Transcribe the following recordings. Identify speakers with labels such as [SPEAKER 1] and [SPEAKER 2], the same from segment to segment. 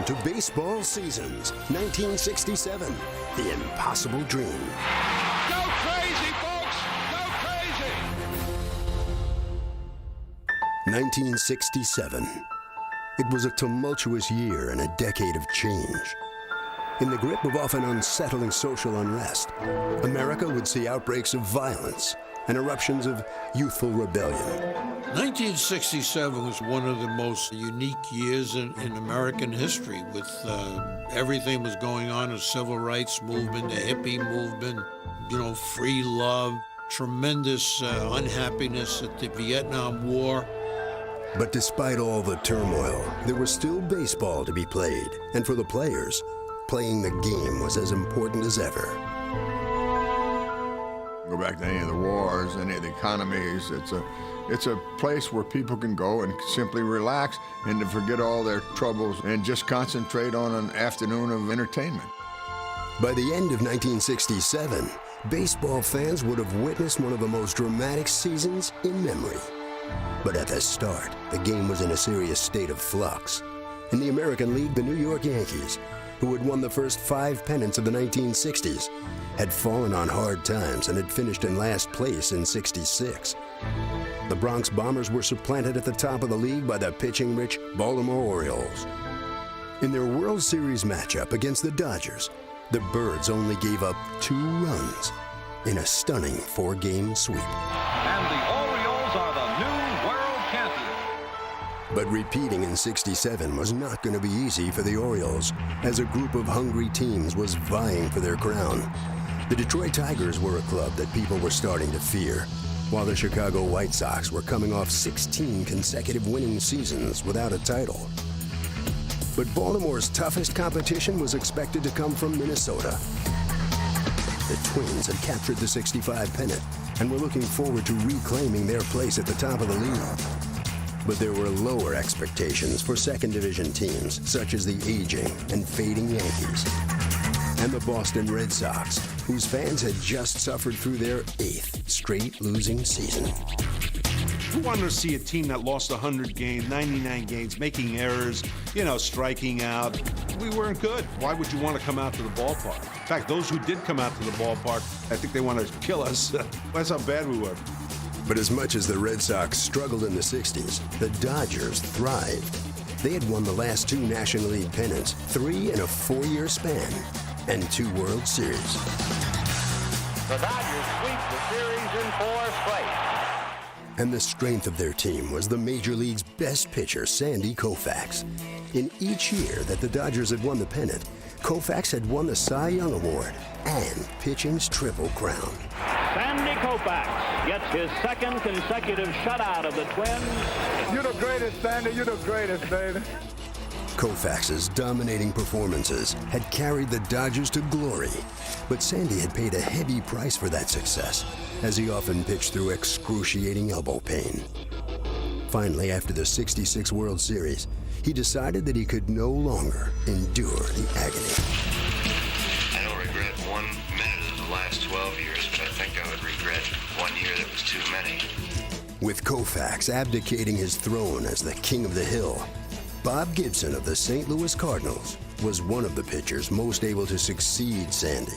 [SPEAKER 1] Welcome to Baseball Seasons, 1967, The Impossible Dream.
[SPEAKER 2] Go crazy, folks! Go crazy!
[SPEAKER 1] 1967. It was a tumultuous year and a decade of change. In the grip of often unsettling social unrest, America would see outbreaks of violence and eruptions of youthful rebellion.
[SPEAKER 3] 1967 was one of the most unique years in American history, with everything was going on, the civil rights movement, the hippie movement, free love, tremendous unhappiness at the Vietnam War.
[SPEAKER 1] But despite all the turmoil, there was still baseball to be played, and for the players, playing the game was as important as ever.
[SPEAKER 4] Go back to any of the wars, any of the economies. It's a place where people can go and simply relax and to forget all their troubles and just concentrate on an afternoon of entertainment.
[SPEAKER 1] By the end of 1967, baseball fans would have witnessed one of the most dramatic seasons in memory. But at the start, the game was in a serious state of flux. In the American League, the New York Yankees, who had won the first 5 pennants of the 1960s, had fallen on hard times and had finished in last place in '66. The Bronx Bombers were supplanted at the top of the league by the pitching-rich Baltimore Orioles. In their World Series matchup against the Dodgers, the Birds only gave up 2 runs in a stunning 4-game sweep.
[SPEAKER 2] And the Orioles are the new world champions.
[SPEAKER 1] But repeating in '67 was not going to be easy for the Orioles, as a group of hungry teams was vying for their crown. The Detroit Tigers were a club that people were starting to fear, while the Chicago White Sox were coming off 16 consecutive winning seasons without a title. But Baltimore's toughest competition was expected to come from Minnesota. The Twins had captured the '65 pennant and were looking forward to reclaiming their place at the top of the league. But there were lower expectations for second division teams, such as the aging and fading Yankees and the Boston Red Sox, whose fans had just suffered through their 8th straight losing season.
[SPEAKER 5] Who wanted to see a team that lost 100 games, 99 games, making errors, striking out? We weren't good. Why would you want to come out to the ballpark? In fact, those who did come out to the ballpark, I think they want to kill us. That's how bad we were.
[SPEAKER 1] But as much as the Red Sox struggled in the '60s, the Dodgers thrived. They had won the last 2 National League pennants, 3 in a 4-year span, and 2 World Series.
[SPEAKER 6] The Dodgers sweep the series in 4 straight.
[SPEAKER 1] And the strength of their team was the Major League's best pitcher, Sandy Koufax. In each year that the Dodgers had won the pennant, Koufax had won the Cy Young Award and pitching's Triple Crown.
[SPEAKER 6] Sandy Koufax gets his 2nd consecutive shutout of the Twins.
[SPEAKER 7] You're the greatest, Sandy. You're the greatest, baby.
[SPEAKER 1] Koufax's dominating performances had carried the Dodgers to glory, but Sandy had paid a heavy price for that success, as he often pitched through excruciating elbow pain. Finally, after the '66 World Series, he decided that he could no longer endure the agony.
[SPEAKER 8] I don't regret 1 minute of the last 12 years, but I think I would regret 1 year that was too many.
[SPEAKER 1] With Koufax abdicating his throne as the king of the hill, Bob Gibson of the St. Louis Cardinals was one of the pitchers most able to succeed Sandy.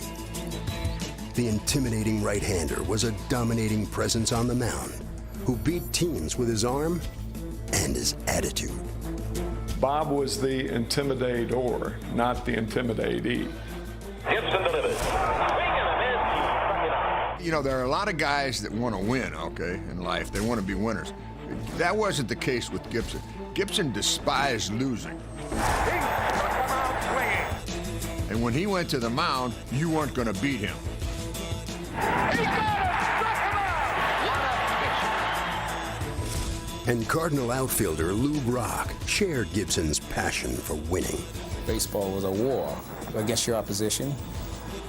[SPEAKER 1] The intimidating right-hander was a dominating presence on the mound, who beat teams with his arm and his attitude.
[SPEAKER 7] Bob was the intimidator, not the intimidatee.
[SPEAKER 6] Gibson delivers. Swing and a miss. He struck it out.
[SPEAKER 4] There are a lot of guys that want to win, in life. They want to be winners. That wasn't the case with Gibson. Gibson despised losing.
[SPEAKER 6] He's going to come out swinging.
[SPEAKER 4] And when he went to the mound, you weren't going to beat him.
[SPEAKER 6] He got it! Struck him out!
[SPEAKER 1] And Cardinal outfielder Lou Brock shared Gibson's passion for winning.
[SPEAKER 9] Baseball was a war against your opposition.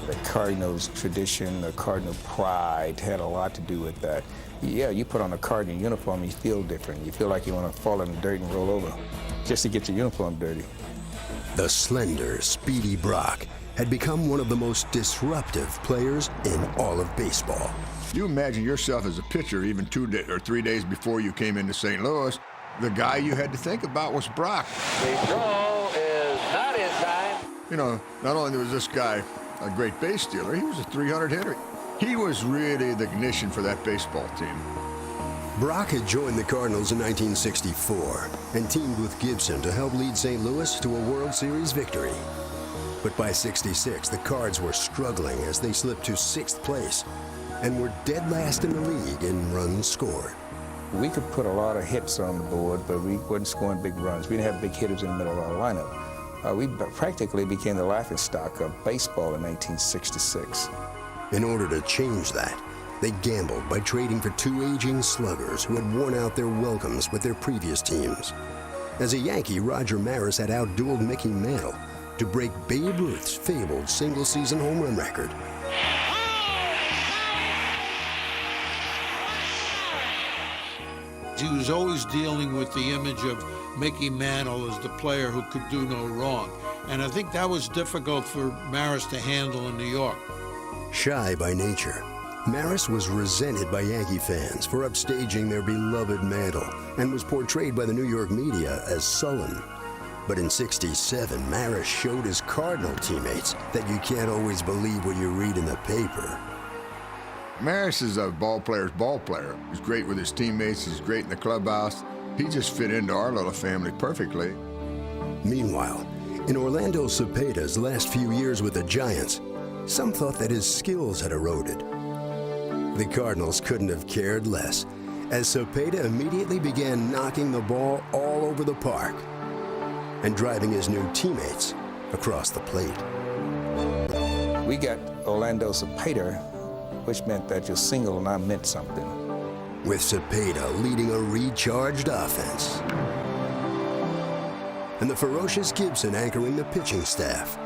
[SPEAKER 9] The Cardinals' tradition, the Cardinal pride had a lot to do with that. Yeah, you put on a Cardinal uniform, you feel different. You feel like you want to fall in the dirt and roll over just to get your uniform dirty.
[SPEAKER 1] The slender, speedy Brock had become one of the most disruptive players in all of baseball.
[SPEAKER 4] You imagine yourself as a pitcher even 2 or 3 days before you came into St. Louis. The guy you had to think about was Brock.
[SPEAKER 6] The throw is Not in time.
[SPEAKER 4] You know, not only was this guy a great base stealer, he was a 300 hitter. He was really the ignition for that baseball team.
[SPEAKER 1] Brock had joined the Cardinals in 1964 and teamed with Gibson to help lead St. Louis to a World Series victory. But by '66, the Cards were struggling as they slipped to 6th place and were dead last in the league in runs scored.
[SPEAKER 9] We could put a lot of hits on the board, but we weren't scoring big runs. We didn't have big hitters in the middle of our lineup. We practically became the laughingstock of baseball in 1966.
[SPEAKER 1] In order to change that, they gambled by trading for 2 aging sluggers who had worn out their welcomes with their previous teams. As a Yankee, Roger Maris had outdueled Mickey Mantle to break Babe Ruth's fabled single-season home run record.
[SPEAKER 3] He was always dealing with the image of Mickey Mantle as the player who could do no wrong. And I think that was difficult for Maris to handle in New York.
[SPEAKER 1] Shy by nature, Maris was resented by Yankee fans for upstaging their beloved Mantle and was portrayed by the New York media as sullen. But in '67, Maris showed his Cardinal teammates that you can't always believe what you read in the paper.
[SPEAKER 4] Maris is a ball player's ball player. He's great with his teammates. He's great in the clubhouse. He just fit into our little family perfectly.
[SPEAKER 1] Meanwhile, in Orlando Cepeda's last few years with the Giants, some thought that his skills had eroded. The Cardinals couldn't have cared less, as Cepeda immediately began knocking the ball all over the park and driving his new teammates across the plate.
[SPEAKER 9] We got Orlando Cepeda, which meant that your single now meant something.
[SPEAKER 1] With Cepeda leading a recharged offense and the ferocious Gibson anchoring the pitching staff,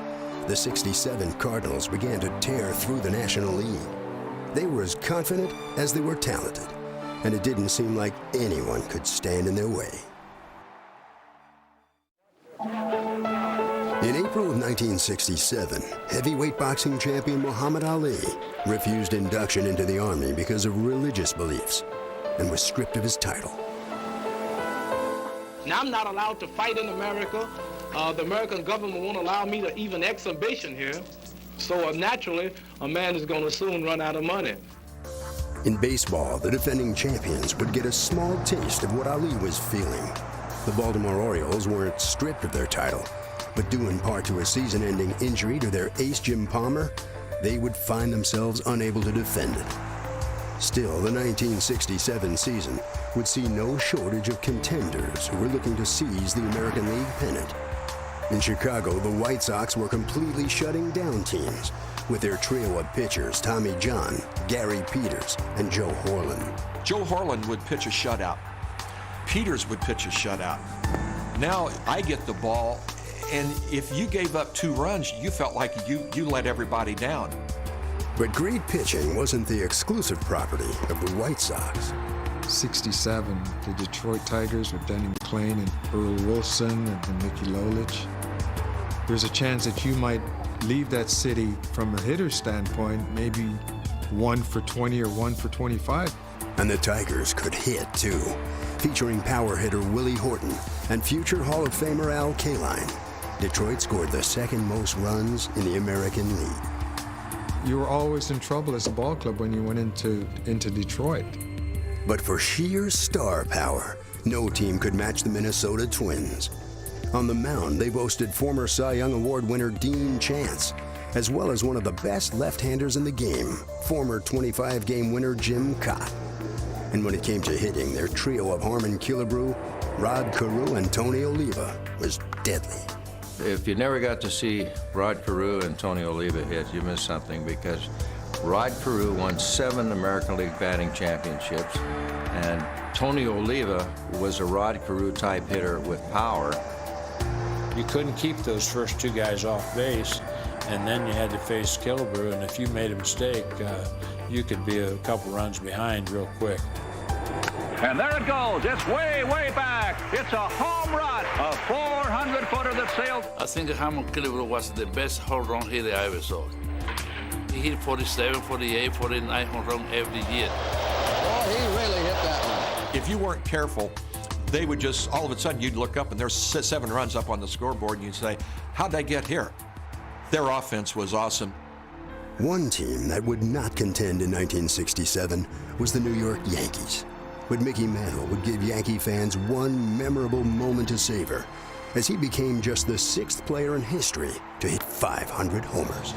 [SPEAKER 1] the '67 Cardinals began to tear through the National League. They were as confident as they were talented, and it didn't seem like anyone could stand in their way. In April of 1967, heavyweight boxing champion Muhammad Ali refused induction into the Army because of religious beliefs and was stripped of his title.
[SPEAKER 10] Now I'm not allowed to fight in America. The American government won't allow me to even exhibition here. So naturally, a man is going to soon run out of money.
[SPEAKER 1] In baseball, the defending champions would get a small taste of what Ali was feeling. The Baltimore Orioles weren't stripped of their title, but due in part to a season-ending injury to their ace Jim Palmer, they would find themselves unable to defend it. Still, the 1967 season would see no shortage of contenders who were looking to seize the American League pennant. In Chicago, the White Sox were completely shutting down teams with their trio of pitchers, Tommy John, Gary Peters, and Joe Horland.
[SPEAKER 11] Joe Horland would pitch a shutout. Peters would pitch a shutout. Now I get the ball, and if you gave up 2 runs, you felt like you let everybody down.
[SPEAKER 1] But great pitching wasn't the exclusive property of the White Sox.
[SPEAKER 12] '67, the Detroit Tigers with Denny McClain and Earl Wilson and Mickey Lolich. There's a chance that you might leave that city from a hitter standpoint, maybe 1 for 20 or 1 for 25.
[SPEAKER 1] And the Tigers could hit too, featuring power hitter Willie Horton and future Hall of Famer Al Kaline. Detroit scored the second most runs in the American League.
[SPEAKER 12] You were always in trouble as a ball club when you went into Detroit.
[SPEAKER 1] But for sheer star power, no team could match the Minnesota Twins. On the mound, they boasted former Cy Young Award winner Dean Chance, as well as one of the best left-handers in the game, former 25-game winner Jim Cott. And when it came to hitting, their trio of Harmon Killebrew, Rod Carew, and Tony Oliva was deadly.
[SPEAKER 13] If you never got to see Rod Carew and Tony Oliva hit, you missed something, because Rod Carew won 7 American League batting championships, and Tony Oliva was a Rod Carew type hitter with power.
[SPEAKER 14] You couldn't keep those first 2 guys off base, and then you had to face Killebrew, and if you made a mistake, you could be a couple runs behind real quick.
[SPEAKER 2] And there it goes. It's way, way back. It's a home run. A 400-footer that sailed.
[SPEAKER 15] I think Harmon Killebrew was the best home run hitter I ever saw. He hit 47, 48, 49 home run every year.
[SPEAKER 16] Oh, he really hit that one.
[SPEAKER 11] If you weren't careful, they would just, all of a sudden, you'd look up and there's 7 runs up on the scoreboard, and you'd say, how'd they get here? Their offense was awesome.
[SPEAKER 1] One team that would not contend in 1967 was the New York Yankees. But Mickey Mantle would give Yankee fans one memorable moment to savor as he became just the 6th player in history to hit 500 homers.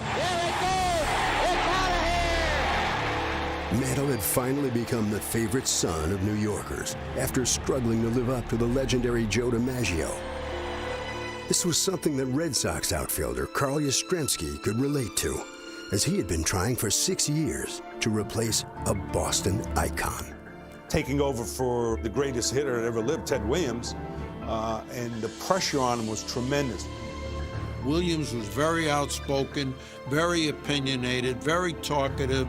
[SPEAKER 1] Mantle had finally become the favorite son of New Yorkers after struggling to live up to the legendary Joe DiMaggio. This was something that Red Sox outfielder Carl Yastrzemski could relate to, as he had been trying for 6 years to replace a Boston icon.
[SPEAKER 5] Taking over for the greatest hitter that ever lived, Ted Williams, and the pressure on him was tremendous.
[SPEAKER 3] Williams was very outspoken, very opinionated, very talkative.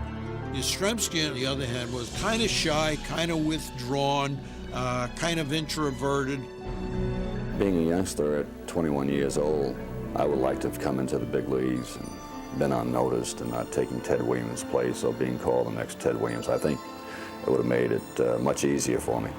[SPEAKER 3] Yastrzemski, on the other hand, was kind of shy, kind of withdrawn, kind of introverted.
[SPEAKER 16] Being a youngster at 21 years old, I would like to have come into the big leagues and been unnoticed and not taking Ted Williams' place or being called the next Ted Williams. I think it would have made it much easier for me.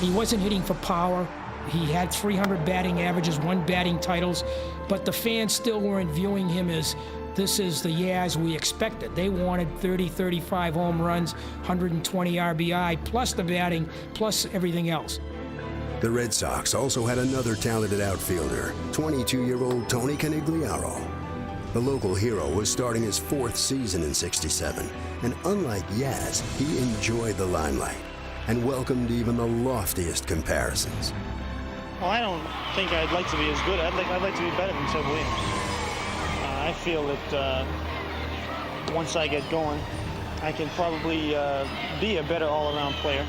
[SPEAKER 17] He wasn't hitting for power. He had 300 batting averages, 1 batting titles, but the fans still weren't viewing him as this is the Yaz we expected. They wanted 30, 35 home runs, 120 RBI, plus the batting, plus everything else.
[SPEAKER 1] The Red Sox also had another talented outfielder, 22-year-old Tony Canigliaro. The local hero was starting his 4th season in '67, and unlike Yaz, he enjoyed the limelight and welcomed even the loftiest comparisons.
[SPEAKER 18] Well, I don't think I'd like to be as good. I'd like to be better than Ted Williams. I feel that once I get going, I can probably be a better all-around player.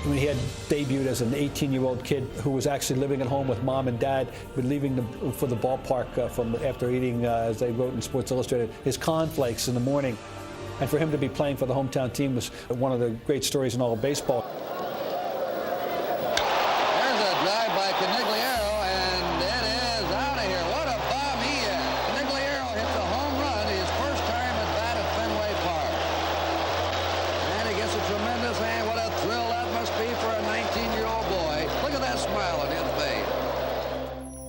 [SPEAKER 19] When he had debuted as an 18-year-old kid who was actually living at home with mom and dad, but leaving for the ballpark from after eating, as they wrote in Sports Illustrated, his cornflakes in the morning. And for him to be playing for the hometown team was one of the great stories in all of baseball.
[SPEAKER 20] There's a drive by Canigliaro, and it is out of here. What a bomb he is. Canigliaro hits a home run, his first time at bat at Fenway Park. And he gets a tremendous hand. What a thrill that must be for a 19-year-old boy. Look at that smile on his face.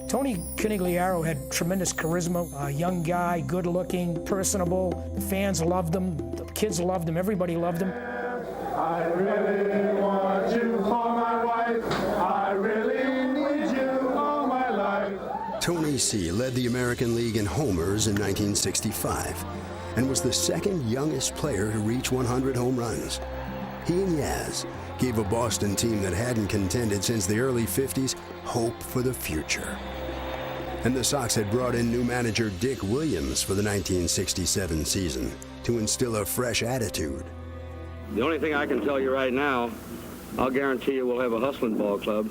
[SPEAKER 17] Tony Canigliaro had tremendous charisma, a young guy, good-looking, personable. The fans loved him, the kids loved him, everybody loved him.
[SPEAKER 7] I really want you for my wife. I really need you all my life.
[SPEAKER 1] Tony C. led the American League in homers in 1965 and was the 2nd youngest player to reach 100 home runs. He and Yaz gave a Boston team that hadn't contended since the early 50s hope for the future. And the Sox had brought in new manager Dick Williams for the 1967 season to instill a fresh attitude.
[SPEAKER 21] The only thing I can tell you right now, I'll guarantee you we'll have a hustling ball club.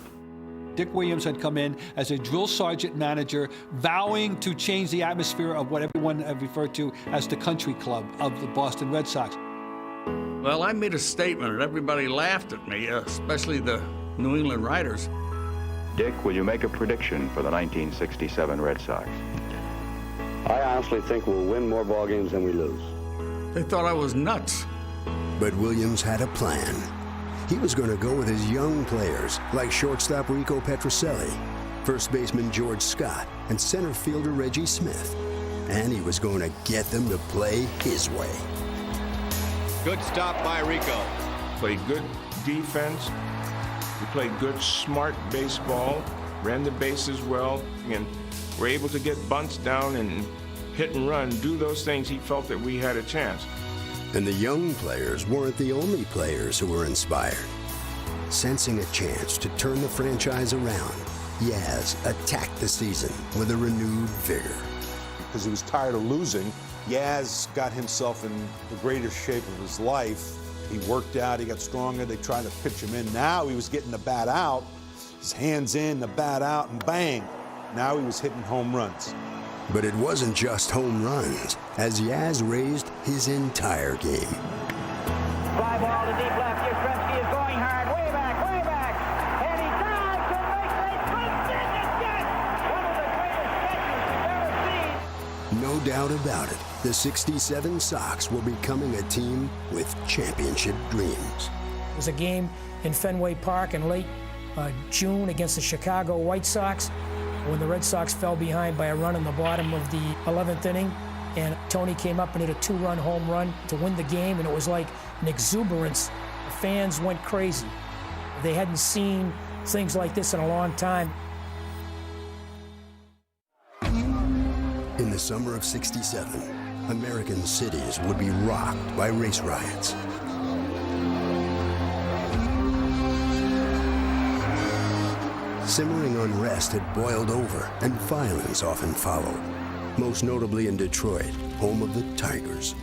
[SPEAKER 19] Dick Williams had come in as a drill sergeant manager, vowing to change the atmosphere of what everyone referred to as the country club of the Boston Red Sox.
[SPEAKER 15] Well, I made a statement and everybody laughed at me, especially the New England writers.
[SPEAKER 2] Dick, will you make a prediction for the 1967 Red Sox?
[SPEAKER 21] I honestly think we'll win more ball games than we lose.
[SPEAKER 15] They thought I was nuts.
[SPEAKER 1] But Williams had a plan. He was going to go with his young players like shortstop Rico Petrocelli, first baseman George Scott, and center fielder Reggie Smith. And he was going to get them to play his way.
[SPEAKER 22] Good stop by Rico.
[SPEAKER 23] Played good defense. We played good, smart baseball, ran the bases well, and were able to get bunts down and hit and run, do those things. He felt that we had a chance.
[SPEAKER 1] And the young players weren't the only players who were inspired. Sensing a chance to turn the franchise around, Yaz attacked the season with a renewed vigor.
[SPEAKER 5] Because he was tired of losing, Yaz got himself in the greatest shape of his life. He worked out, he got stronger, they tried to pitch him in. Now he was getting the bat out, his hands in, the bat out, and bang. Now he was hitting home runs.
[SPEAKER 1] But it wasn't just home runs, as Yaz raised his entire game.
[SPEAKER 6] Fly ball to deep left. Yastrzemski is going hard. Way back. And he dives and makes a good catch. One of the greatest catches you've ever seen.
[SPEAKER 1] No doubt about it, the '67 Sox were becoming a team with championship dreams.
[SPEAKER 17] It was a game in Fenway Park in late June against the Chicago White Sox when the Red Sox fell behind by a run in the bottom of the 11th inning. And Tony came up and hit a 2-run home run to win the game, and it was like an exuberance. The fans went crazy. They hadn't seen things like this in a long time.
[SPEAKER 1] In the summer of '67, American cities would be rocked by race riots. Simmering unrest had boiled over, and violence often followed, most notably in Detroit, home of the Tigers.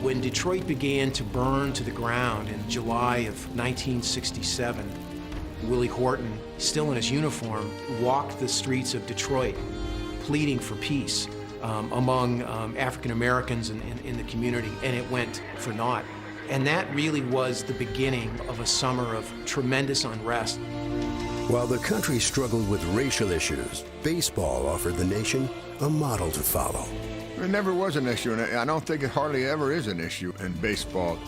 [SPEAKER 4] When Detroit began to burn to the ground in July of 1967, Willie Horton, still in his uniform, walked the streets of Detroit pleading for peace among African Americans in the community, and it went for naught. And that really was the beginning of a summer of tremendous unrest.
[SPEAKER 1] While the country struggled with racial issues, baseball offered the nation a model to follow.
[SPEAKER 8] It never was an issue, and I don't think it hardly ever is an issue in baseball.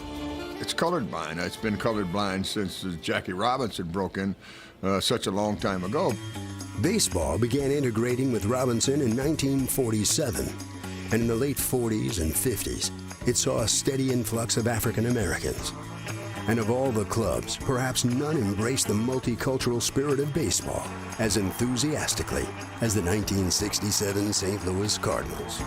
[SPEAKER 8] It's colorblind. It's been colorblind since Jackie Robinson broke in such a long time ago.
[SPEAKER 1] Baseball began integrating with Robinson in 1947, and in the late 40s and 50s, it saw a steady influx of African Americans. And of all the clubs, perhaps none embraced the multicultural spirit of baseball as enthusiastically as the 1967 St. Louis Cardinals.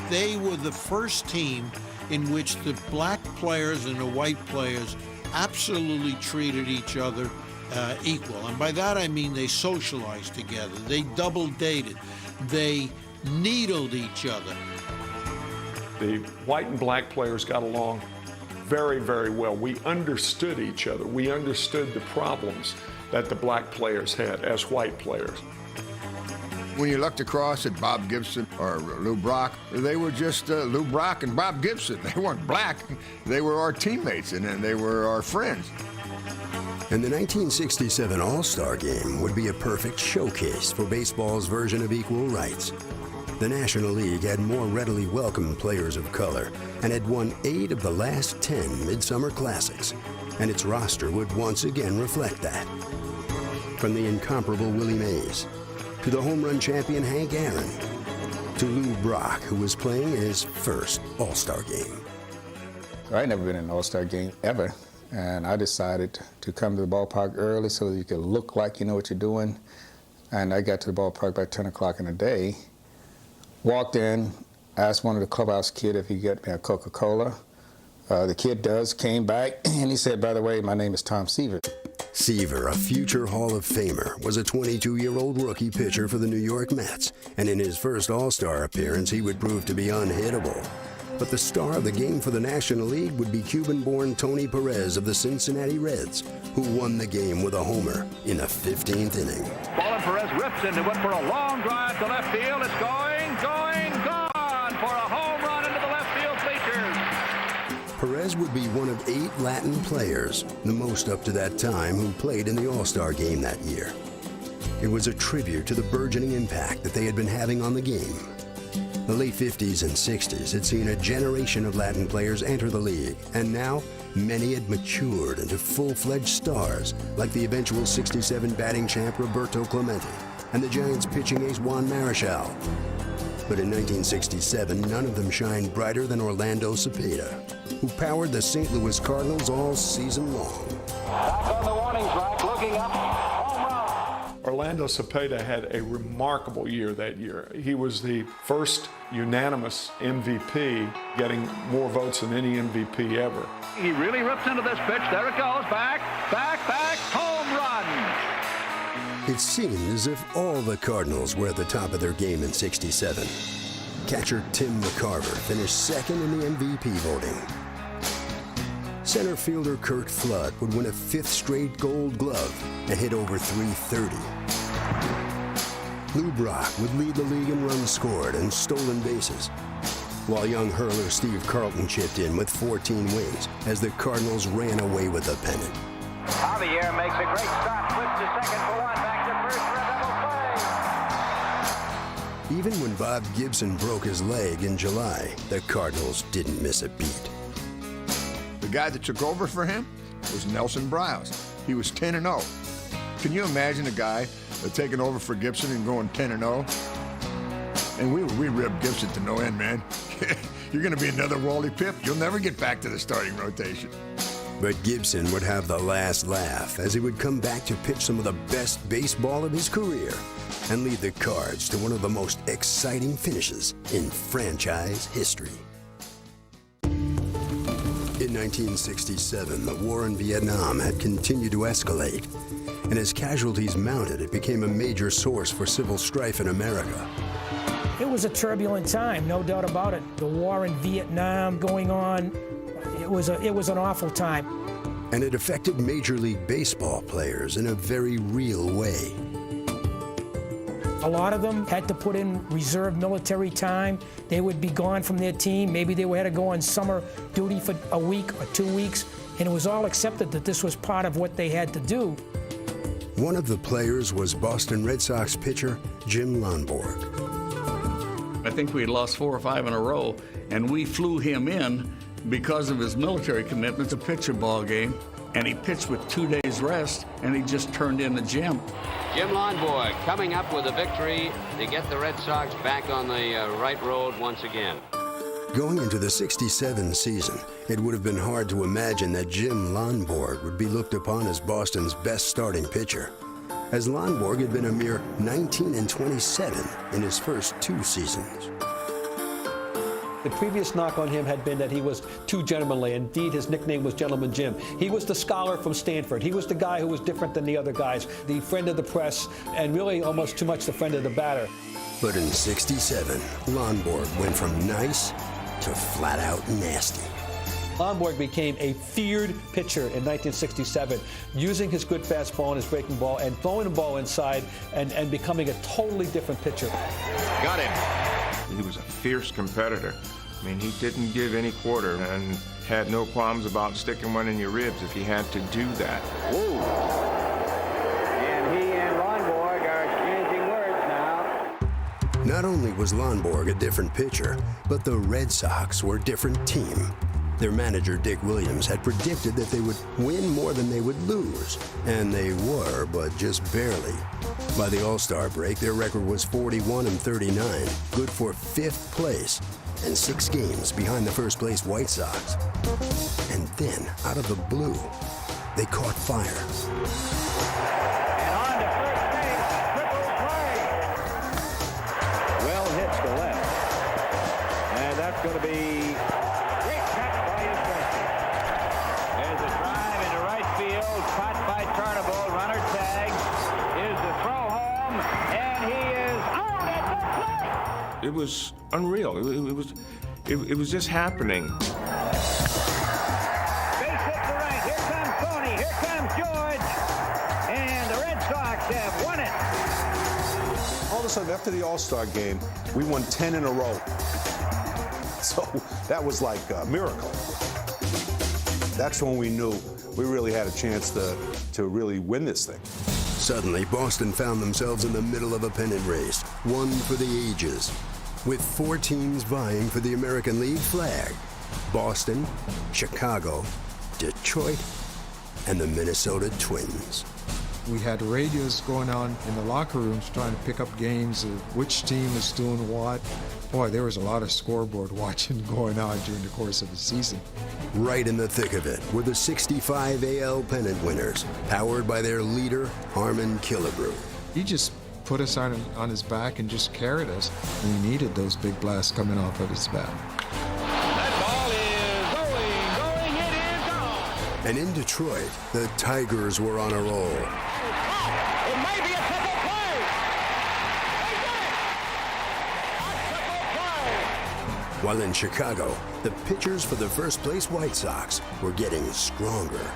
[SPEAKER 3] They were the first team in which the black players and the white players absolutely treated each other equal. And by that I mean they socialized together, they double dated, they needled each other.
[SPEAKER 9] The white and black players got along very, very well. We understood each other. We understood the problems that the black players had as white players.
[SPEAKER 8] When you looked across at Bob Gibson or Lou Brock, they were just Lou Brock and Bob Gibson. They weren't black. They were our teammates, and they were our friends.
[SPEAKER 1] And the 1967 All-Star Game would be a perfect showcase for baseball's version of equal rights. The National League had more readily welcomed players of color and had won 8 of the last 10 Midsummer Classics, and its roster would once again reflect that. From the incomparable Willie Mays, to the home run champion Hank Aaron, to Lou Brock, who was playing in his first All-Star Game.
[SPEAKER 24] I'd never been in an All-Star Game ever, and I decided to come to the ballpark early so that you could look like you know what you're doing. And I got to the ballpark by 10 o'clock in the day. Walked in, asked one of the clubhouse kid if he'd get me a Coca-Cola. The kid came back, and he said, by the way, my name is Tom Seaver.
[SPEAKER 1] Seaver, a future Hall of Famer, was a 22-year-old rookie pitcher for the New York Mets, and in his first All-Star appearance, he would prove to be unhittable. But the star of the game for the National League would be Cuban-born Tony Perez of the Cincinnati Reds, who won the game with a homer in the 15th inning.
[SPEAKER 2] Ball and Perez rips into it for a long drive to left field. It's gone for a home run into the left field bleachers.
[SPEAKER 1] Perez would be one of 8 Latin players, the most up to that time, who played in the All-Star Game that year. It was a tribute to the burgeoning impact that they had been having on the game. The late 50s and 60s had seen a generation of Latin players enter the league, and now many had matured into full-fledged stars, like the eventual '67 batting champ Roberto Clemente and the Giants' pitching ace Juan Marichal. But in 1967, none of them shined brighter than Orlando Cepeda, who powered the St. Louis Cardinals all season long.
[SPEAKER 6] Back on the warning track, looking up, home run.
[SPEAKER 9] Orlando Cepeda had a remarkable year that year. He was the first unanimous MVP, getting more votes than any MVP ever.
[SPEAKER 2] He really rips into this pitch. There it goes. Back, home run.
[SPEAKER 1] It seemed as if all the Cardinals were at the top of their game in '67. Catcher Tim McCarver finished second in the MVP voting. Center fielder Curt Flood would win a 5th straight Gold Glove and hit over .330. Lou Brock would lead the league in runs scored and stolen bases, while young hurler Steve Carlton chipped in with 14 wins as the Cardinals ran away with the pennant.
[SPEAKER 6] Javier makes a great stop, flips to second for one, back to first for a double play.
[SPEAKER 1] Even when Bob Gibson broke his leg in July, the Cardinals didn't miss a beat.
[SPEAKER 8] The guy that took over for him, was Nelson Briles. He was 10-0. Can you imagine a guy taking over for Gibson and going 10-0? And we ribbed Gibson to no end, man. You're going to be another Wally Pipp. You'll never get back to the starting rotation.
[SPEAKER 1] But Gibson would have the last laugh as he would come back to pitch some of the best baseball of his career and lead the Cards to one of the most exciting finishes in franchise history. In 1967, the war in Vietnam had continued to escalate, and as casualties mounted, it became a major source for civil strife in America.
[SPEAKER 17] It was a turbulent time, no doubt about it. The war in Vietnam going on, it was an awful time.
[SPEAKER 1] And it affected Major League Baseball players in a very real way.
[SPEAKER 17] A lot of them had to put in reserve military time. They would be gone from their team. Maybe they had to go on summer duty for a week or 2 weeks, and it was all accepted that this was part of what they had to do.
[SPEAKER 1] One of the players was Boston Red Sox pitcher Jim Lonborg.
[SPEAKER 10] I think we had lost 4 or 5 in a row, and we flew him in because of his military commitment to pitch a ball game, and he pitched with 2 days rest, and he just turned in the gym.
[SPEAKER 22] Jim Lonborg coming up with a victory to get the Red Sox back on the right road once again.
[SPEAKER 1] Going into the '67 season, it would have been hard to imagine that Jim Lonborg would be looked upon as Boston's best starting pitcher, as Lonborg had been a mere 19-27 in his first 2 seasons.
[SPEAKER 19] The previous knock on him had been that he was too gentlemanly. Indeed, his nickname was Gentleman Jim. He was the scholar from Stanford. He was the guy who was different than the other guys, the friend of the press, and really almost too much the friend of the batter.
[SPEAKER 1] But in '67, Lonborg went from nice to flat-out nasty.
[SPEAKER 19] Lonborg became a feared pitcher in 1967, using his good fastball and his breaking ball and throwing the ball inside and becoming a totally different pitcher.
[SPEAKER 22] Got him.
[SPEAKER 23] He was a fierce competitor. I mean, he didn't give any quarter and had no qualms about sticking one in your ribs if he had to do that.
[SPEAKER 6] Woo. And he and Lonborg are exchanging words now.
[SPEAKER 1] Not only was Lonborg a different pitcher, but the Red Sox were a different team. Their manager, Dick Williams, had predicted that they would win more than they would lose, and they were, but just barely. By the All-Star break, their record was 41-39, good for 5th place, and 6 games behind the first-place White Sox. And then, out of the blue, they caught fire.
[SPEAKER 6] And on to first base, triple play. Well hit to left. And that's going to be great catch by Yastrzemski. There's a drive into right field, caught by Tarnable, runner tags. Here's the throw home, and he is out at the plate.
[SPEAKER 23] It was unreal. It was just happening.
[SPEAKER 6] Base hit to right. Here comes Tony. Here comes George. And the Red Sox have won it.
[SPEAKER 5] All of a sudden, after the All-Star game, we won 10 in a row. So that was like a miracle. That's when we knew we really had a chance to really win this thing.
[SPEAKER 1] Suddenly, Boston found themselves in the middle of a pennant race, one for the ages, with 4 teams vying for the American League flag: Boston, Chicago, Detroit, and the Minnesota Twins.
[SPEAKER 12] We had radios going on in the locker rooms trying to pick up games of which team is doing what. Boy, there was a lot of scoreboard watching going on during the course of the season.
[SPEAKER 1] Right in the thick of it were the 65 AL pennant winners, powered by their leader, Harmon Killebrew.
[SPEAKER 12] He just put us on his back and just carried us. We needed those big blasts coming off of his bat.
[SPEAKER 6] That ball is going, it is gone.
[SPEAKER 1] And in Detroit, the Tigers were on a roll.
[SPEAKER 6] It may be a triple play.
[SPEAKER 1] While in Chicago, the pitchers for the first-place White Sox were getting stronger.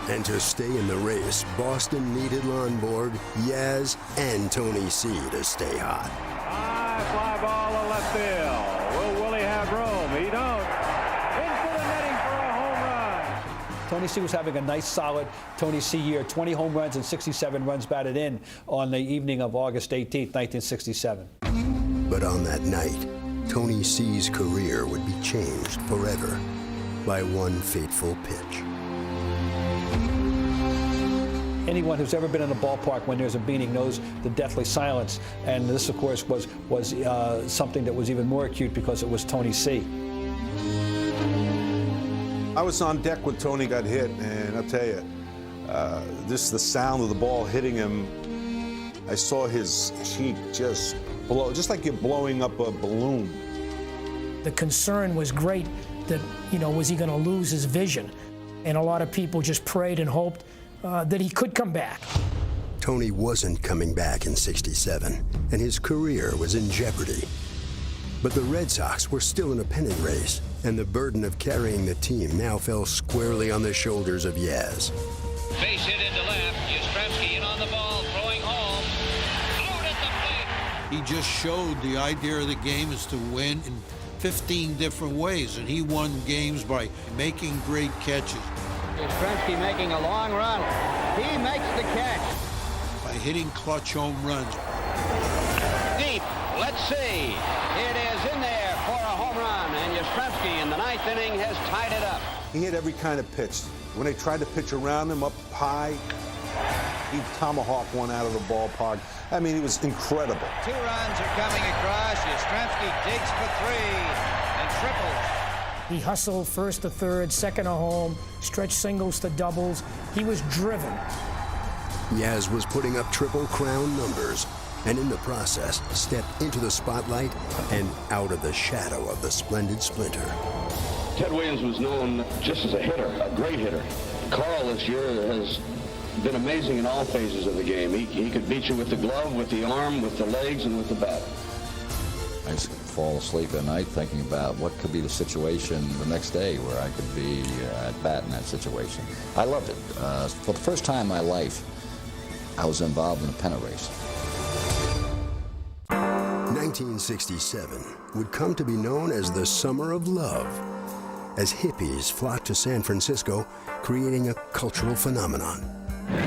[SPEAKER 1] And to stay in the race, Boston needed Lonborg, Yaz, and Tony C. to stay hot.
[SPEAKER 6] High fly ball to left field. Will Willie have room? He don't. Into the netting for a home run.
[SPEAKER 19] Tony C was having a nice, solid Tony C year. 20 home runs and 67 runs batted in on the evening of August 18th, 1967.
[SPEAKER 1] But on that night, Tony C's career would be changed forever by one fateful pitch.
[SPEAKER 19] Anyone who's ever been in a ballpark when there's a beating knows the deathly silence, and this, of course, was something that was even more acute because it was Tony C.
[SPEAKER 5] I was on deck when Tony got hit, and I'll tell you, just the sound of the ball hitting him, I saw his cheek just blow, just like you're blowing up a balloon.
[SPEAKER 17] The concern was great that, was he going to lose his vision? And a lot of people just prayed and hoped that he could come back.
[SPEAKER 1] Tony wasn't coming back in '67, and his career was in jeopardy. But the Red Sox were still in a pennant race, and the burden of carrying the team now fell squarely on the shoulders of Yaz.
[SPEAKER 22] Base hit into left. Yastrzemski in on the ball, throwing home. Out at the plate.
[SPEAKER 3] He just showed the idea of the game is to win in 15 different ways, and he won games by making great catches.
[SPEAKER 22] Yastrzemski making a long run. He makes the catch.
[SPEAKER 3] By hitting clutch home runs.
[SPEAKER 22] Deep. Let's see. It is in there for a home run, and Yastrzemski in the ninth inning has tied it up.
[SPEAKER 5] He hit every kind of pitch. When they tried to pitch around him up high, he'd tomahawk one out of the ballpark. I mean, he was incredible.
[SPEAKER 6] 2 runs are coming across. Yastrzemski digs for 3 and triples.
[SPEAKER 17] He hustled first to third, second to home, stretched singles to doubles. He was driven.
[SPEAKER 1] Yaz was putting up Triple Crown numbers, and in the process, stepped into the spotlight and out of the shadow of the splendid Splinter.
[SPEAKER 11] Ted Williams was known just as a hitter, a great hitter. Carl this year has been amazing in all phases of the game. He could beat you with the glove, with the arm, with the legs, and with the bat.
[SPEAKER 13] I used to fall asleep at night thinking about what could be the situation the next day where I could be at bat in that situation. I loved it. For the first time in my life, I was involved in a pennant race.
[SPEAKER 1] 1967 would come to be known as the Summer of Love, as hippies flocked to San Francisco, creating a cultural phenomenon.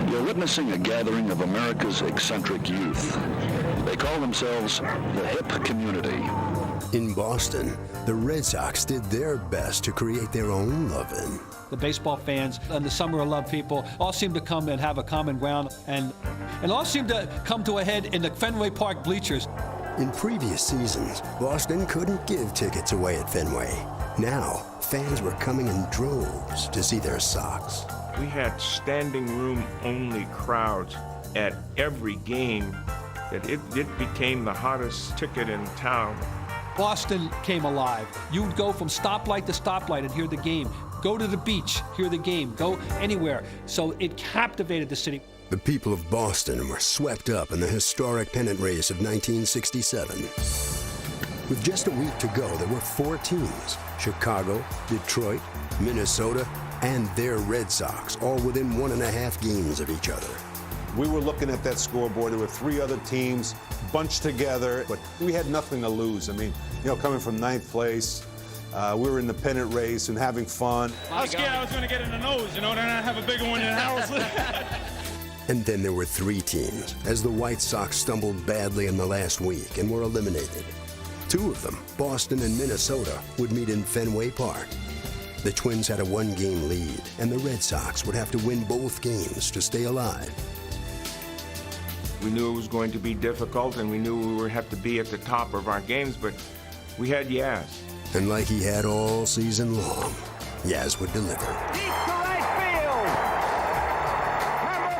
[SPEAKER 14] You're witnessing a gathering of America's eccentric youth. They call themselves the hip community.
[SPEAKER 1] In Boston, the Red Sox did their best to create their own love-in.
[SPEAKER 19] The baseball fans and the Summer of Love people all seem to come and have a common ground, and all seem to come to a head in the Fenway Park bleachers.
[SPEAKER 1] In previous seasons, Boston couldn't give tickets away at Fenway. Now, fans were coming in droves to see their Sox.
[SPEAKER 23] We had standing room only crowds at every game that it became the hottest ticket in town.
[SPEAKER 19] Boston came alive. You would go from stoplight to stoplight and hear the game. Go to the beach, hear the game. Go anywhere. So it captivated the city.
[SPEAKER 1] The people of Boston were swept up in the historic pennant race of 1967. With just a week to go, there were 4 teams: Chicago, Detroit, Minnesota, and their Red Sox, all within 1.5 games of each other.
[SPEAKER 5] We were looking at that scoreboard. There were 3 other teams bunched together, but we had nothing to lose. I mean, coming from 9th place, we were in the pennant race and having fun.
[SPEAKER 16] I was scared I was going to get in the nose, then I have a bigger one in the house.
[SPEAKER 1] And then there were 3 teams, as the White Sox stumbled badly in the last week and were eliminated. 2 of them, Boston and Minnesota, would meet in Fenway Park. The Twins had a 1-game lead, and the Red Sox would have to win both games to stay alive.
[SPEAKER 23] We knew it was going to be difficult, and we knew we would have to be at the top of our games, but we had Yaz.
[SPEAKER 1] And like he had all season long, Yaz would deliver.
[SPEAKER 6] Deep to right field. Number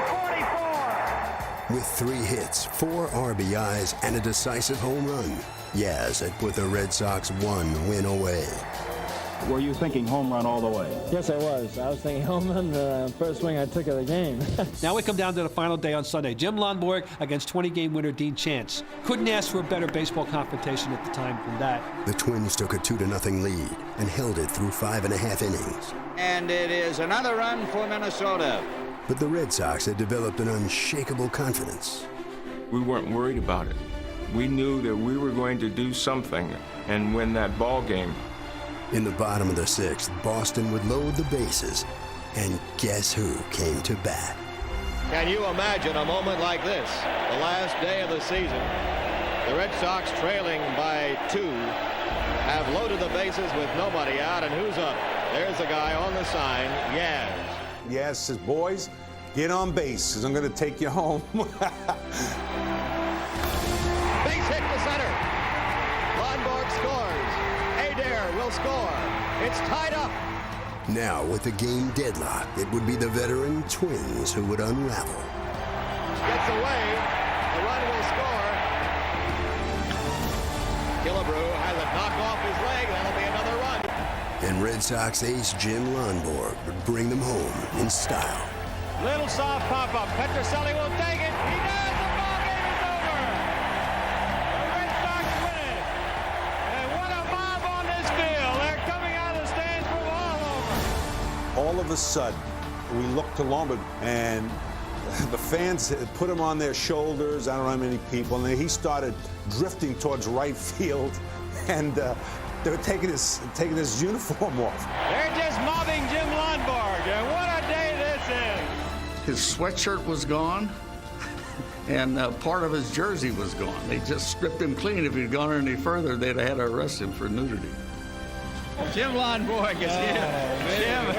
[SPEAKER 6] 44.
[SPEAKER 1] With 3 hits, 4 RBIs, and a decisive home run, Yaz had put the Red Sox 1 win away.
[SPEAKER 25] Were you thinking home run all the way?
[SPEAKER 26] Yes, I was. I was thinking home run the first swing I took of the game.
[SPEAKER 19] Now we come down to the final day on Sunday. Jim Lonborg against 20-game winner Dean Chance. Couldn't ask for a better baseball confrontation at the time than that.
[SPEAKER 1] The Twins took a 2-0 lead and held it through 5.5 innings.
[SPEAKER 6] And it is another run for Minnesota.
[SPEAKER 1] But the Red Sox had developed an unshakable confidence.
[SPEAKER 23] We weren't worried about it. We knew that we were going to do something and win that ball game.
[SPEAKER 1] In the bottom of the 6th, Boston would load the bases, and guess who came to bat?
[SPEAKER 27] Can you imagine a moment like this? The last day of the season.
[SPEAKER 4] The Red Sox, trailing by 2, have loaded the bases with nobody out, and who's up? There's the guy on the sign, Yaz.
[SPEAKER 5] Yaz says, boys, get on base, because I'm going to take you home.
[SPEAKER 4] Base hit to center. Lonborg scores. Adair will score. It's tied up.
[SPEAKER 1] Now, with the game deadlocked, it would be the veteran Twins who would unravel.
[SPEAKER 4] Gets away. The run will score. Killebrew has a knock off his leg. That'll be another run.
[SPEAKER 1] And Red Sox ace Jim Lonborg would bring them home in style.
[SPEAKER 16] Little soft pop-up. Petrocelli will take it. He does. The ball game is over. The Red Sox win it. And what a mob on this field. They're coming out of the stands from all over.
[SPEAKER 5] All of a sudden, we looked to Lonborg, and the fans had put him on their shoulders. I don't know how many people, and then he started drifting towards right field, and they were taking his uniform off.
[SPEAKER 16] They're just mobbing Jim Lonborg, and what a day this is.
[SPEAKER 10] His sweatshirt was gone, and part of his jersey was gone. They just stripped him clean. If he'd gone any further, they'd have had to arrest him for nudity.
[SPEAKER 16] Jim Lonborg is here. Jim.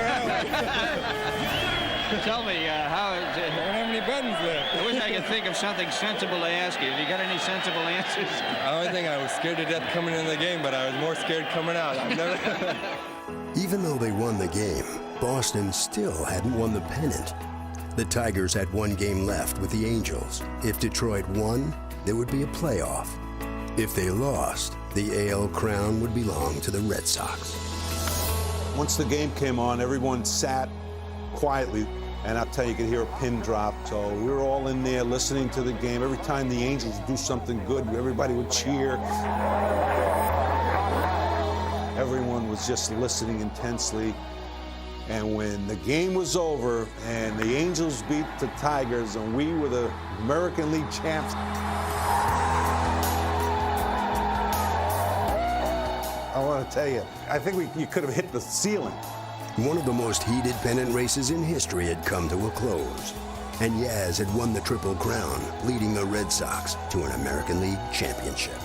[SPEAKER 7] Tell me, how is it?
[SPEAKER 16] I don't have any buttons left.
[SPEAKER 7] I wish I could think of something sensible to ask you. Have you got any sensible answers?
[SPEAKER 15] I don't think I was scared to death coming in the game, but I was more scared coming out. I've never...
[SPEAKER 1] Even though they won the game, Boston still hadn't won the pennant. The Tigers had one game left with the Angels. If Detroit won, there would be a playoff. If they lost, the AL crown would belong to the Red Sox.
[SPEAKER 5] Once the game came on, everyone sat quietly, and I'll tell you, you could hear a pin drop. So we were all in there listening to the game. Every time the Angels would do something good, everybody would cheer. Everyone was just listening intensely. And when the game was over and the Angels beat the Tigers and we were the American League champs, I want to tell you, I think you could have hit the ceiling.
[SPEAKER 1] One of the most heated pennant races in history had come to a close, and Yaz had won the Triple Crown, leading the Red Sox to an American League championship.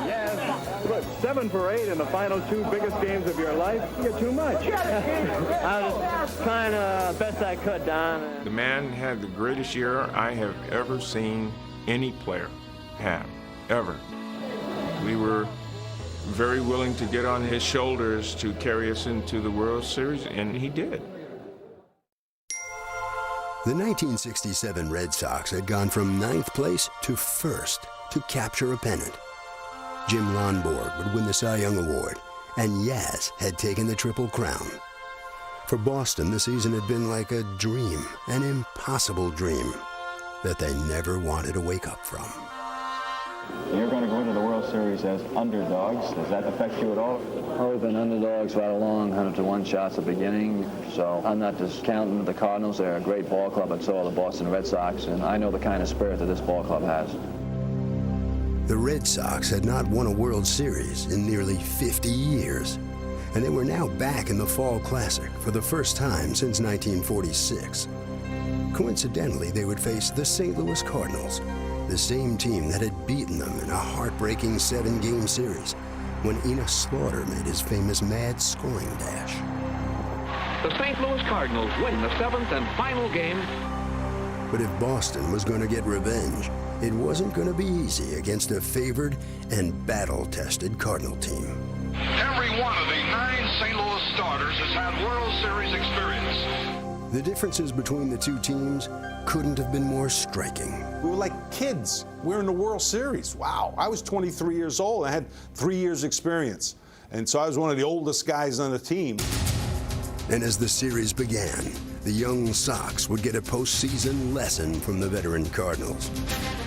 [SPEAKER 26] Yes, look, 7 for 8 in the final 2 biggest games of your life. You're too much. I was trying best I could, Don.
[SPEAKER 23] The man had the greatest year I have ever seen any player have, ever. We were very willing to get on his shoulders to carry us into the World Series, and he did.
[SPEAKER 1] The 1967 Red Sox had gone from 9th place to 1st to capture a pennant. Jim Lonborg would win the Cy Young Award, and Yaz had taken the Triple Crown. For Boston, the season had been like a dream, an impossible dream that they never wanted to wake up from.
[SPEAKER 25] You're going to go into the World Series as underdogs. Does that affect you at all?
[SPEAKER 18] Oh, we've been underdogs right along, 100-to-1 shots at the beginning. So I'm not discounting the Cardinals. They're a great ball club, and so are the Boston Red Sox. And I know the kind of spirit that this ball club has.
[SPEAKER 1] The Red Sox had not won a World Series in nearly 50 years, and they were now back in the Fall Classic for the first time since 1946. Coincidentally, they would face the St. Louis Cardinals, the same team that had beaten them in a heartbreaking 7-game series when Enos Slaughter made his famous mad scoring dash.
[SPEAKER 2] The St. Louis Cardinals win the 7th and final game.
[SPEAKER 1] But if Boston was going to get revenge, it wasn't going to be easy against a favored and battle-tested Cardinal team.
[SPEAKER 20] Every one of the 9 St. Louis starters has had World Series experience.
[SPEAKER 1] The differences between the two teams couldn't have been more striking.
[SPEAKER 5] We were like kids. We're in the World Series. Wow. I was 23 years old. I had 3 years experience. And so I was one of the oldest guys on the team.
[SPEAKER 1] And as the series began, the young Sox would get a postseason lesson from the veteran Cardinals.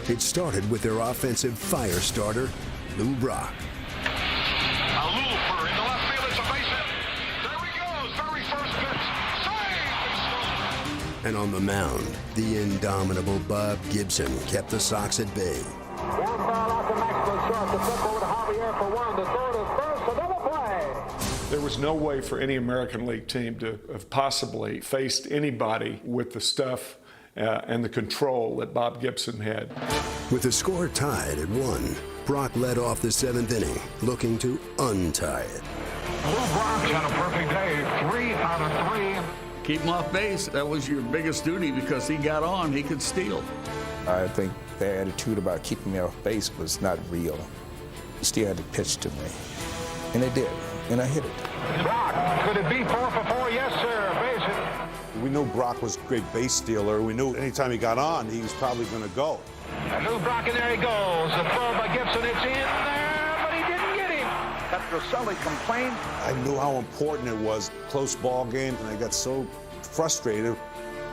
[SPEAKER 1] It started with their offensive fire starter, Lou Brock.
[SPEAKER 20] A looper in the left field. It's a base hit. There he goes. Very first pitch. Saved.
[SPEAKER 1] And on the mound, the indomitable Bob Gibson kept the Sox at bay.
[SPEAKER 20] One ball out to Maxwell short. The flip over to Javier for 1. The throw to first. Another play.
[SPEAKER 9] There was no way for any American League team to have possibly faced anybody with the stuff and the control that Bob Gibson had.
[SPEAKER 1] With the score tied at 1, Brock led off the 7th inning, looking to untie it.
[SPEAKER 20] Lou Brock had a perfect day, 3 out of 3.
[SPEAKER 10] Keep him off base. That was your biggest duty because he got on, he could steal.
[SPEAKER 3] I think their attitude about keeping me off base was not real. He still had to pitch to me. And they did, and I hit it.
[SPEAKER 20] Brock, could it be 4 for 4? Yes, sir, base hit.
[SPEAKER 5] We knew Brock was a great base stealer. We knew anytime he got on, he was probably going to go.
[SPEAKER 20] And Lou Brock, and there he goes. The throw by Gibson, it's in there, but he didn't get him. Petrocelli complained.
[SPEAKER 5] I knew how important it was, close ball game, and I got so frustrated.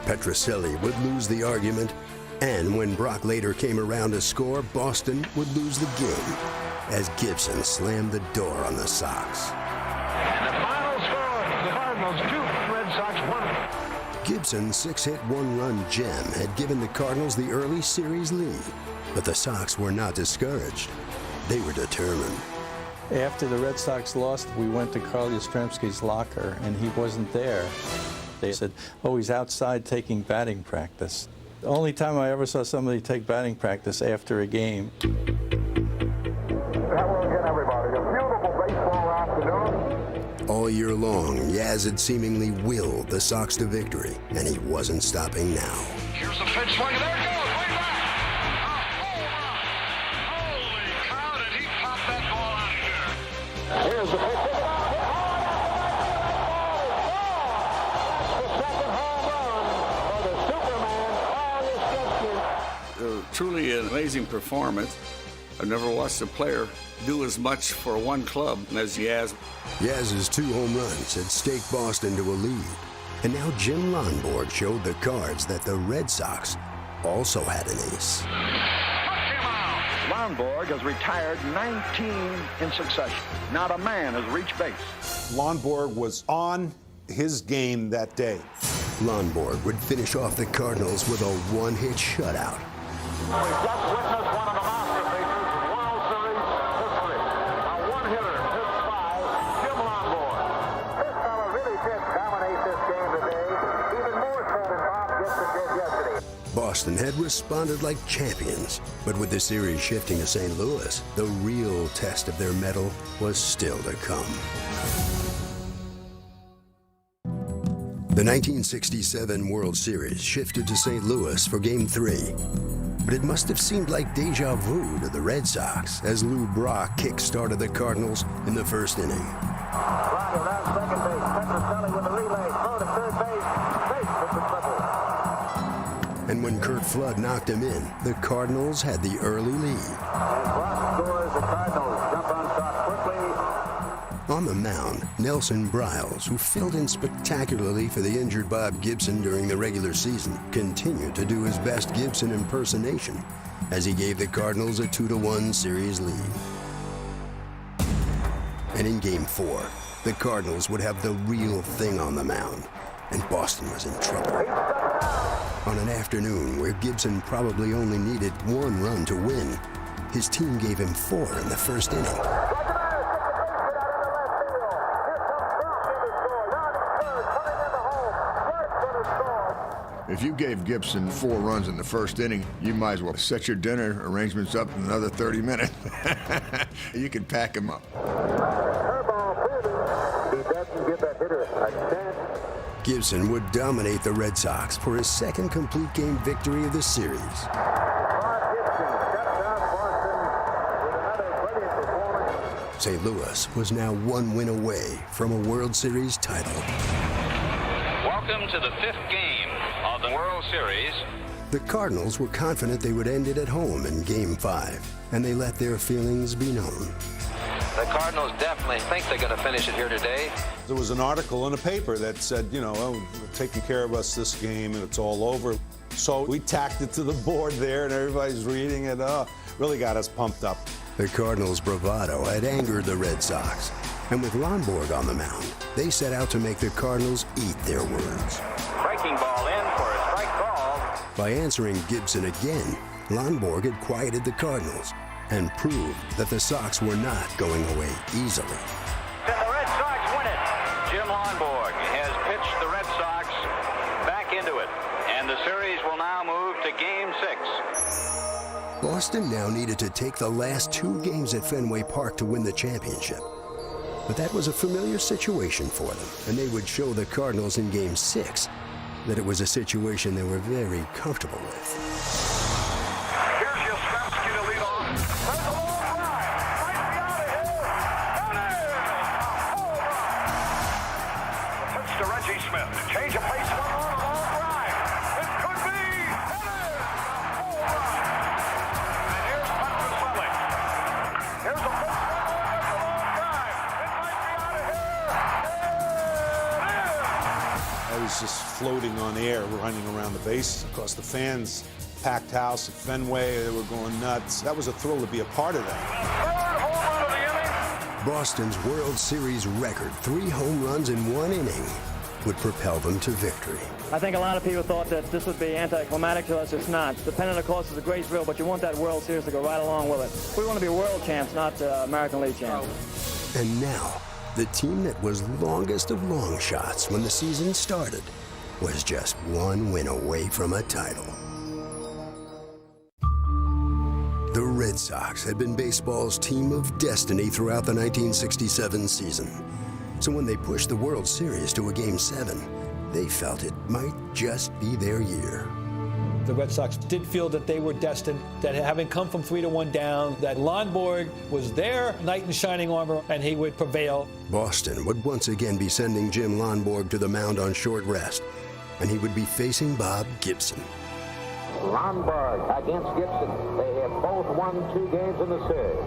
[SPEAKER 1] Petrocelli would lose the argument, and when Brock later came around to score, Boston would lose the game as Gibson slammed the door on the Sox.
[SPEAKER 20] And the final score, the Cardinals 2, Red Sox 1.
[SPEAKER 1] Gibson's 6-hit, 1-run gem had given the Cardinals the early series lead, but the Sox were not discouraged. They were determined.
[SPEAKER 8] After the Red Sox lost, we went to Carl Yastrzemski's locker, and he wasn't there. They said, oh, he's outside taking batting practice. The only time I ever saw somebody take batting practice after a game.
[SPEAKER 20] Hello again, everybody. A beautiful baseball afternoon.
[SPEAKER 1] All year long, Yaz had seemingly willed the Sox to victory, and he wasn't stopping now.
[SPEAKER 20] Here's the pitch swing, and there it goes, way back. Holy cow, did he pop that ball out of here. Here's the pitch.
[SPEAKER 10] Truly an amazing performance. I've never watched a player do as much for one club as Yaz.
[SPEAKER 1] Yaz's 2 home runs had staked Boston to a lead, and now Jim Lonborg showed the cards that the Red Sox also had an ace.
[SPEAKER 2] Lonborg has retired 19 in succession. Not a man has reached base.
[SPEAKER 5] Lonborg was on his game that day.
[SPEAKER 1] Lonborg would finish off the Cardinals with a 1-hit shutout.
[SPEAKER 20] We've just witnessed one of the masterpieces of World Series history. A one-hitter, hit 5, Jim Lonborg. This fella really did dominate this game today, even more so than Bob Gibson did yesterday.
[SPEAKER 1] Boston had responded like champions, but with the series shifting to St. Louis, the real test of their mettle was still to come. The 1967 World Series shifted to St. Louis for Game 3. But it must have seemed like deja vu to the Red Sox as Lou Brock kick-started the Cardinals in the first inning.
[SPEAKER 2] Right around second base, Petrocelli with a relay, throw to third base with the triple.
[SPEAKER 1] And when Curt Flood knocked him in, the Cardinals had the early lead.
[SPEAKER 2] And Brock scores, the Cardinals jump on top quickly.
[SPEAKER 1] On the mound, Nelson Briles, who filled in spectacularly for the injured Bob Gibson during the regular season, continued to do his best Gibson impersonation as he gave the Cardinals a 2-1 series lead. And in Game 4, the Cardinals would have the real thing on the mound, and Boston was in trouble. On an afternoon where Gibson probably only needed 1 run to win, his team gave him 4 in the first inning.
[SPEAKER 12] If you gave Gibson 4 runs in the first inning, you might as well set your dinner arrangements up in another 30 minutes. You can pack him up.
[SPEAKER 2] He doesn't give that hitter a chance.
[SPEAKER 1] Gibson would dominate the Red Sox for his second complete game victory of the series. St. Louis was now 1 win away from a World Series title.
[SPEAKER 21] Welcome to the 5th game of the World Series.
[SPEAKER 1] The Cardinals were confident they would end it at home in Game 5, and they let their feelings be known.
[SPEAKER 21] The Cardinals definitely think they're going to finish it here today.
[SPEAKER 5] There was an article in a paper that said, you know, oh, they're taking care of us this game and it's all over. So we tacked it to the board there and everybody's reading it. Really got us pumped up.
[SPEAKER 1] The Cardinals' bravado had angered the Red Sox, and with Lonborg on the mound, they set out to make the Cardinals eat their words.
[SPEAKER 21] Breaking ball in for a strike call.
[SPEAKER 1] By answering Gibson again, Lonborg had quieted the Cardinals and proved that the Sox were not going away easily.
[SPEAKER 21] Then the Red Sox win it. Jim Lonborg has pitched the Red Sox back into it, and the series will now move to Game 6.
[SPEAKER 1] Boston now needed to take the last 2 games at Fenway Park to win the championship. But that was a familiar situation for them, and they would show the Cardinals in Game 6 that it was a situation they were very comfortable with.
[SPEAKER 20] Here's Yastrzemski to lead off. There's a long drive. Might be out of here. Down there. Home run. Pitch to Reggie Smith. Change of pace, 1 run, a long drive. It could be. Home run. And here's Petroselli. Here's a pitch. There's a long drive. It might be out of here.
[SPEAKER 5] I was just floating on air, running around the bases. Of course, the fans, packed house at Fenway, they were going nuts. That was a thrill to be a part of that.
[SPEAKER 20] Third home run of the inning.
[SPEAKER 1] Boston's World Series record, 3 home runs in 1 inning, would propel them to victory.
[SPEAKER 26] I think a lot of people thought that this would be anticlimactic to us. It's not. The pennant, of course, is a great thrill, but you want that World Series to go right along with it. We want to be world champs, not American League champs.
[SPEAKER 1] And now, the team that was longest of long shots when the season started was just 1 win away from a title. The Red Sox had been baseball's team of destiny throughout the 1967 season. So when they pushed the World Series to a Game 7, they felt it might just be their year.
[SPEAKER 19] The Red Sox did feel that they were destined, that having come from 3-1 down, that Lonborg was their knight in shining armor and he would prevail.
[SPEAKER 1] Boston would once again be sending Jim Lonborg to the mound on short rest, and he would be facing Bob Gibson.
[SPEAKER 20] Lonborg against Gibson. They have both won 2 games in the series.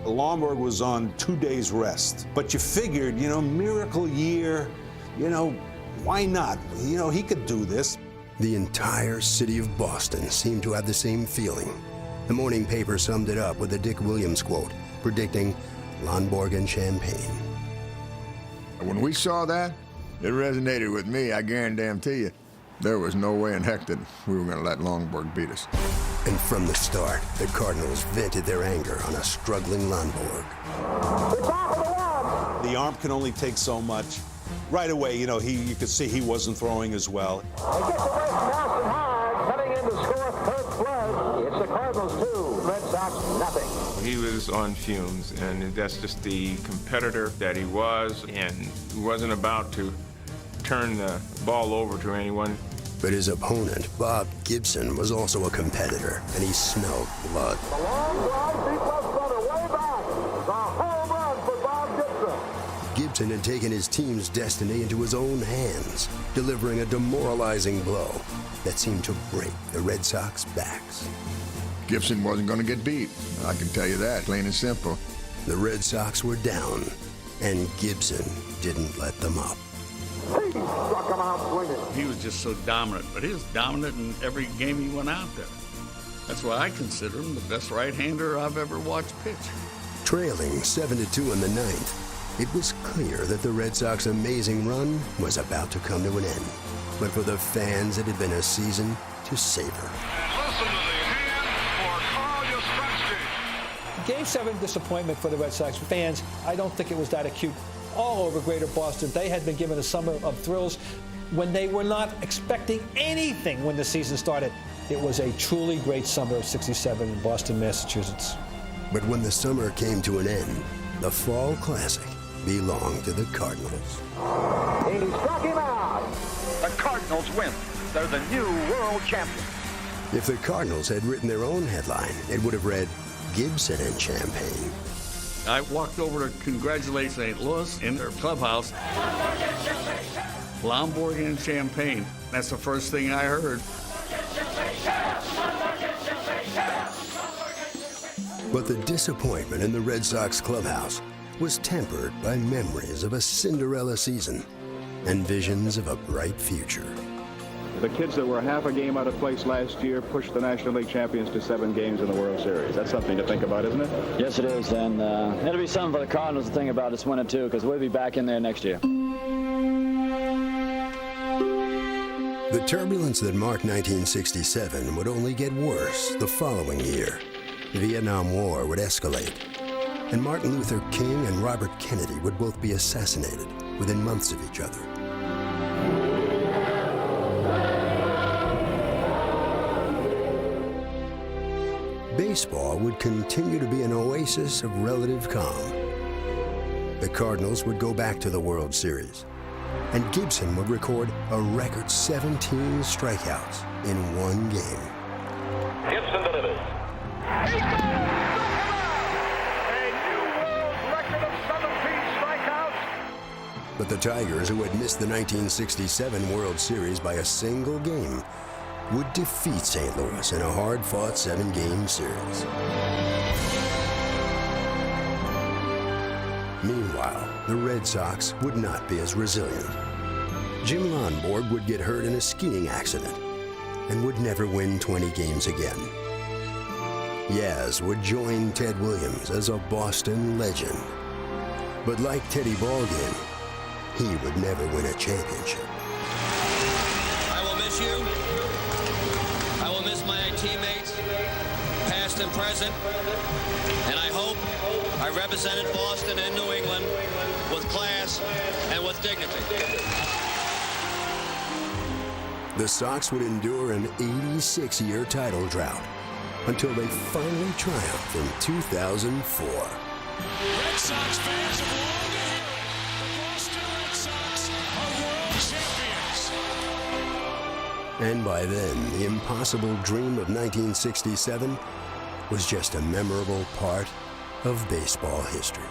[SPEAKER 5] Lonborg was on 2 days rest, but you figured, miracle year, why not? He could do this.
[SPEAKER 1] The entire city of Boston seemed to have the same feeling. The morning paper summed it up with a Dick Williams quote, predicting Lonborg and Champagne.
[SPEAKER 12] When we saw that, it resonated with me, I guarantee you. There was no way in heck that we were going to let Lonborg beat us.
[SPEAKER 1] And from the start, the Cardinals vented their anger on a struggling Lonborg.
[SPEAKER 5] The arm can only take so much. Right away, you could see he wasn't throwing as well.
[SPEAKER 20] They get the West Boston hard, cutting in to score third blood. It's the Cardinals 2, Red Sox nothing.
[SPEAKER 23] He was on fumes, and that's just the competitor that he was, and he wasn't about to turn the ball over to anyone.
[SPEAKER 1] But his opponent, Bob Gibson, was also a competitor, and he smelled blood.
[SPEAKER 20] The long drive beat left center way back. The home run for Bob Gibson.
[SPEAKER 1] Gibson had taken his team's destiny into his own hands, delivering a demoralizing blow that seemed to break the Red Sox backs.
[SPEAKER 12] Gibson wasn't going to get beat. I can tell you that, plain and simple.
[SPEAKER 1] The Red Sox were down, and Gibson didn't let them up.
[SPEAKER 20] He struck him out swinging.
[SPEAKER 10] He was just so dominant, but he was dominant in every game he went out there. That's why I consider him the best right-hander I've ever watched pitch.
[SPEAKER 1] Trailing 7-2 in the 9th, it was clear that the Red Sox' amazing run was about to come to an end. But for the fans, it had been a season to savor.
[SPEAKER 20] Listen to the hand for Carl Yastrzemski.
[SPEAKER 19] Game 7 disappointment for the Red Sox fans, I don't think it was that acute. All over Greater Boston, they had been given a summer of thrills when they were not expecting anything when the season started. It was a truly great summer of '67 in Boston, Massachusetts.
[SPEAKER 1] But when the summer came to an end, the Fall Classic belonged to the Cardinals.
[SPEAKER 20] And he struck him out.
[SPEAKER 21] The Cardinals win. They're the new world champions.
[SPEAKER 1] If the Cardinals had written their own headline, it would have read Gibson and Champagne.
[SPEAKER 10] I walked over to congratulate St. Louis in their clubhouse. Lonborg and Champagne. That's the first thing I heard.
[SPEAKER 1] But the disappointment in the Red Sox clubhouse was tempered by memories of a Cinderella season and visions of a bright future.
[SPEAKER 11] The kids that were half a game out of place last year pushed the National League champions to 7 games in the World Series. That's something to think about, isn't it?
[SPEAKER 18] Yes, it is, and it'll be something for the Cardinals to think about this winter, too, because we'll be back in there next year.
[SPEAKER 1] The turbulence that marked 1967 would only get worse the following year. The Vietnam War would escalate, and Martin Luther King and Robert Kennedy would both be assassinated within months of each other. baseball would continue to be an oasis of relative calm. The Cardinals would go back to the World Series, and Gibson would record a record 17 strikeouts in one game.
[SPEAKER 20] Gibson delivers. He goes! A new world record of 17 strikeouts.
[SPEAKER 1] But the Tigers, who had missed the 1967 World Series by a single game, would defeat St. Louis in a hard-fought 7-game series. Meanwhile, the Red Sox would not be as resilient. Jim Lonborg would get hurt in a skiing accident and would never win 20 games again. Yaz would join Ted Williams as a Boston legend. But like Teddy Ballgame, he would never win a championship.
[SPEAKER 6] I will miss you. I will miss my teammates, past and present. And I hope I represented Boston and New England with class and with dignity.
[SPEAKER 1] The Sox would endure an 86-year title drought until they finally triumphed in 2004.
[SPEAKER 13] Red Sox fans have long to hear it. The Boston Red Sox are world champions.
[SPEAKER 1] And by then, the impossible dream of 1967 was just a memorable part of baseball history.